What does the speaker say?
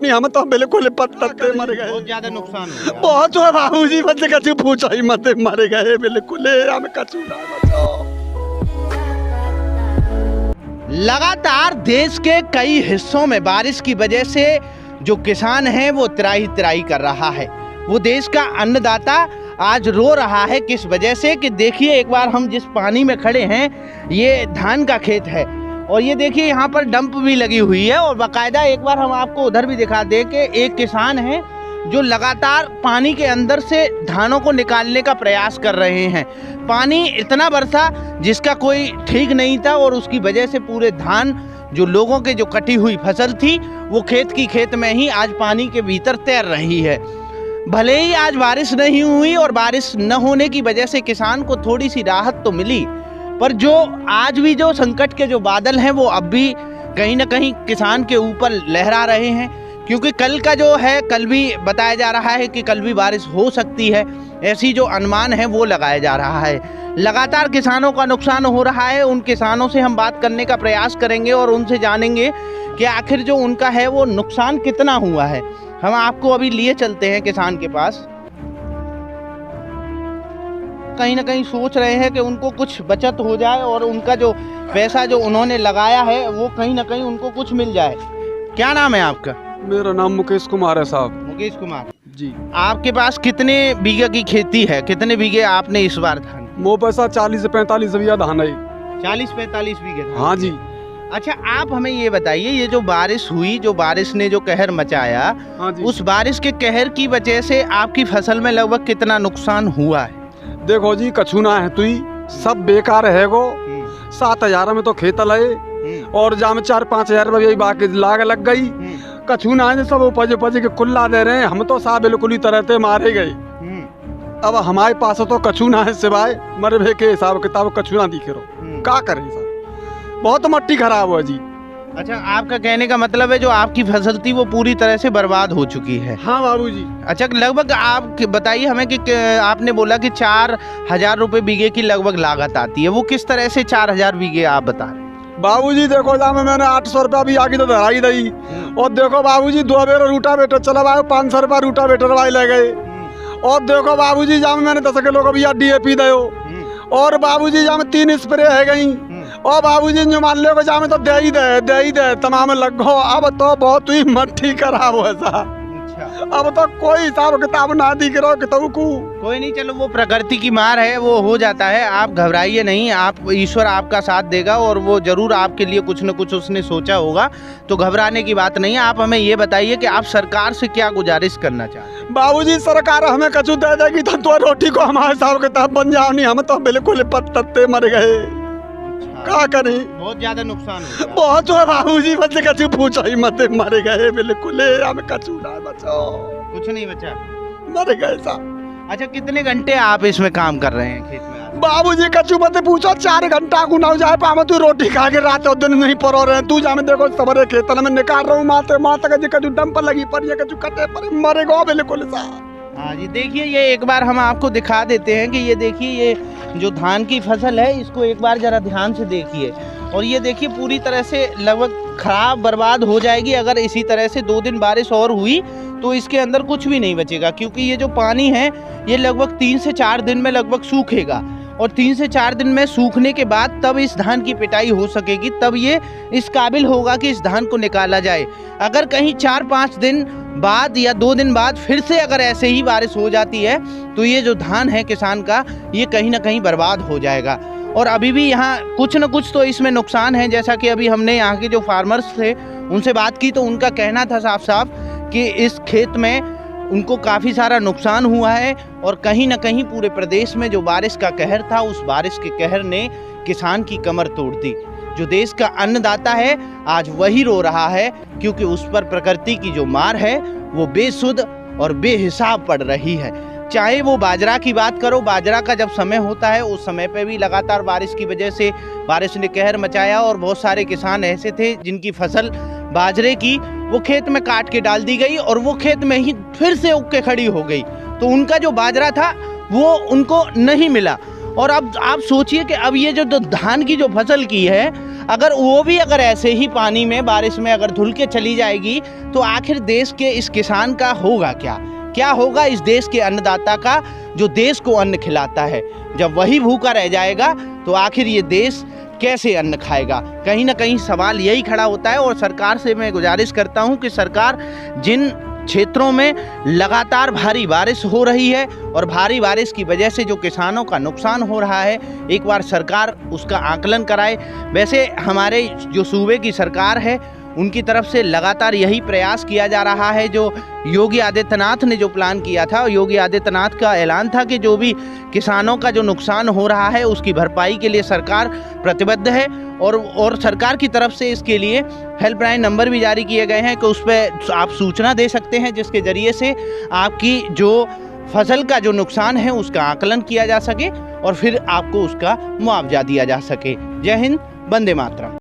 नहीं, हम तो बिल्कुल पत्ते मर गए। बहुत ज्यादा नुकसान हो गया। बहुत हुआ बाबूजी, बच्चे कछु पूछो ही मत, मर गए बिल्कुल, हम कछु ना बचाओ। लगातार देश के कई हिस्सों में बारिश की वजह से जो किसान है वो त्राही त्राही कर रहा है। वो देश का अन्नदाता आज रो रहा है किस वजह से कि देखिए, एक बार हम जिस पानी में खड़े हैं ये धान का खेत है और ये देखिए यहाँ पर डंप भी लगी हुई है और बाकायदा एक बार हम आपको उधर भी दिखा दें कि एक किसान है जो लगातार पानी के अंदर से धानों को निकालने का प्रयास कर रहे हैं। पानी इतना बरसा जिसका कोई ठीक नहीं था और उसकी वजह से पूरे धान जो लोगों के जो कटी हुई फसल थी वो खेत की खेत में ही आज पानी के भीतर तैर रही है। भले ही आज बारिश नहीं हुई और बारिश न होने की वजह से किसान को थोड़ी सी राहत तो मिली, पर जो आज भी जो संकट के जो बादल हैं वो अब भी कहीं ना कहीं किसान के ऊपर लहरा रहे हैं। क्योंकि कल का जो है, कल भी बताया जा रहा है कि कल भी बारिश हो सकती है, ऐसी जो अनुमान है वो लगाया जा रहा है। लगातार किसानों का नुकसान हो रहा है। उन किसानों से हम बात करने का प्रयास करेंगे और उनसे जानेंगे कि आखिर जो उनका है वो नुकसान कितना हुआ है। हम आपको अभी लिए चलते हैं किसान के पास। कहीं ना कहीं सोच रहे हैं कि उनको कुछ बचत हो जाए और उनका जो पैसा जो उन्होंने लगाया है वो कहीं ना कहीं उनको कुछ मिल जाए। क्या नाम है आपका? मेरा नाम मुकेश कुमार है साहब। मुकेश कुमार जी। आपके पास कितने बीघे की खेती है? कितने बीघे आपने इस बार धान? वो पैसा 40 से 45 बीघा धान है। 40-45 बीघे धान? हाँ जी। अच्छा, आप हमें ये बताइए, ये जो बारिश हुई, जो बारिश ने जो कहर मचाया, हाँ जी। उस बारिश के कहर की वजह से आपकी फसल में लगभग कितना नुकसान हुआ है? देखो जी, कछु ना है तुई सब बेकार है गो। 7,000 में तो खेत लगे और जाम 4-5 हजार रुपये बाकी लाग लग गई। कछु ना है, सब उपज के कुल्ला दे रहे हैं। हम तो सा बिल्कुल ही तरह से मारे गए। अब हमारे पास तो कछु ना है सिवाय मरबे के हिसाब किताब, कछु ना दिखे रहो। क्या करें सर, बहुत मट्टी खराब हुआ जी। अच्छा, आपका कहने का मतलब है जो आपकी फसल थी वो पूरी तरह से बर्बाद हो चुकी है? हाँ बाबूजी। अच्छा, लगभग आप बताइए हमें कि आपने बोला कि 4,000 रुपये बीघे की लगभग लागत आती है, वो किस तरह से 4,000 बीघे आप बता रहे हैं? बाबूजी देखो जामे मैंने 800 रुपया भी आगे तो धराई दी और देखो बाबूजी 2 बेर रूटावेटर चलवाए, 500 रुपया रूटावेटर वाले ले गए। और देखो बाबूजी जामे मैंने 10 किलो का भी DAP दो और बाबूजी जामे 3 स्प्रे है गई और बाबूजी जो मान लो जामे तो दे ही दे तमाम लगो। अब तो बहुत ही मट्टी खराब हो सा। अब तो कोई हिसाब किताब ना दिख रहा किताब को। कोई नहीं, चलो वो प्रकृति की मार है, वो हो जाता है। आप घबराइए नहीं, आप ईश्वर आपका साथ देगा और वो जरूर आपके लिए कुछ न कुछ उसने सोचा होगा, तो घबराने की बात नहीं है। आप हमें ये बताइए कि आप सरकार से क्या गुजारिश करना चाहते हैं? बाबूजी सरकार हमें कछु दे देगी तो रोटी को हमारे हिसाब किताब बन जाओ, नहीं हम तो बिल्कुल पत्ते मर गए। क्या करें, बहुत ज्यादा नुकसान हो गया। बहुत हुआ बाबूजी, बच्चे कछु पूछो ही मत, मर गए बिल्कुल, हम कछु ना बचाओ। कुछ नहीं बचा, मर गए साहब। अच्छा, कितने घंटे आप इसमें काम कर रहे हैं खेत में? बाबूजी कछु मत पूछो, 4 घंटा को ना जाए पावे तू रोटी खा के रात और दिन नहीं परो रहे। तू जामे देखो सबरे खेतन में निकाल रहा हूँ माते का कछु डंप लगी पर कछु कटे पर मरे गो बिल्कुल साहब। हाँ जी, देखिए ये एक बार हम आपको दिखा देते हैं कि ये देखिए, ये जो धान की फसल है इसको एक बार जरा ध्यान से देखिए और ये देखिए पूरी तरह से लगभग खराब बर्बाद हो जाएगी। अगर इसी तरह से 2 दिन बारिश और हुई तो इसके अंदर कुछ भी नहीं बचेगा, क्योंकि ये जो पानी है ये लगभग 3 से 4 दिन में लगभग सूखेगा और 3 से 4 दिन में सूखने के बाद तब इस धान की पिटाई हो सकेगी, तब ये इस काबिल होगा कि इस धान को निकाला जाए। अगर कहीं 4-5 दिन बाद या 2 दिन बाद फिर से अगर ऐसे ही बारिश हो जाती है तो ये जो धान है किसान का, ये कहीं ना कहीं बर्बाद हो जाएगा। और अभी भी यहाँ कुछ न कुछ तो इसमें नुकसान है। जैसा कि अभी हमने यहाँ के जो फार्मर्स थे उनसे बात की तो उनका कहना था साफ साफ कि इस खेत में उनको काफ़ी सारा नुकसान हुआ है और कहीं ना कहीं पूरे प्रदेश में जो बारिश का कहर था, उस बारिश के कहर ने किसान की कमर तोड़ दी। जो देश का अन्नदाता है आज वही रो रहा है, क्योंकि उस पर प्रकृति की जो मार है वो बेसुध और बेहिसाब पड़ रही है। चाहे वो बाजरा की बात करो, बाजरा का जब समय होता है उस समय पे भी लगातार बारिश की वजह से बारिश ने कहर मचाया और बहुत सारे किसान ऐसे थे जिनकी फसल बाजरे की वो खेत में काट के डाल दी गई और वो खेत में ही फिर से उग के खड़ी हो गई, तो उनका जो बाजरा था वो उनको नहीं मिला। और अब आप सोचिए कि अब ये जो धान की जो फसल की है, अगर वो भी अगर ऐसे ही पानी में बारिश में अगर धुल के चली जाएगी तो आखिर देश के इस किसान का होगा क्या? क्या होगा इस देश के अन्नदाता का जो देश को अन्न खिलाता है? जब वही भूखा रह जाएगा तो आखिर ये देश कैसे अन्न खाएगा? कहीं ना कहीं सवाल यही खड़ा होता है। और सरकार से मैं गुजारिश करता हूं कि सरकार जिन क्षेत्रों में लगातार भारी बारिश हो रही है और भारी बारिश की वजह से जो किसानों का नुकसान हो रहा है, एक बार सरकार उसका आकलन कराए। वैसे हमारे जो सूबे की सरकार है उनकी तरफ से लगातार यही प्रयास किया जा रहा है। जो योगी आदित्यनाथ ने जो प्लान किया था, योगी आदित्यनाथ का ऐलान था कि जो भी किसानों का जो नुकसान हो रहा है उसकी भरपाई के लिए सरकार प्रतिबद्ध है। और सरकार की तरफ से इसके लिए हेल्पलाइन नंबर भी जारी किए गए हैं कि उस पर आप सूचना दे सकते हैं, जिसके ज़रिए से आपकी जो फसल का जो नुकसान है उसका आकलन किया जा सके और फिर आपको उसका मुआवजा दिया जा सके। जय हिंद, वंदे मातरम।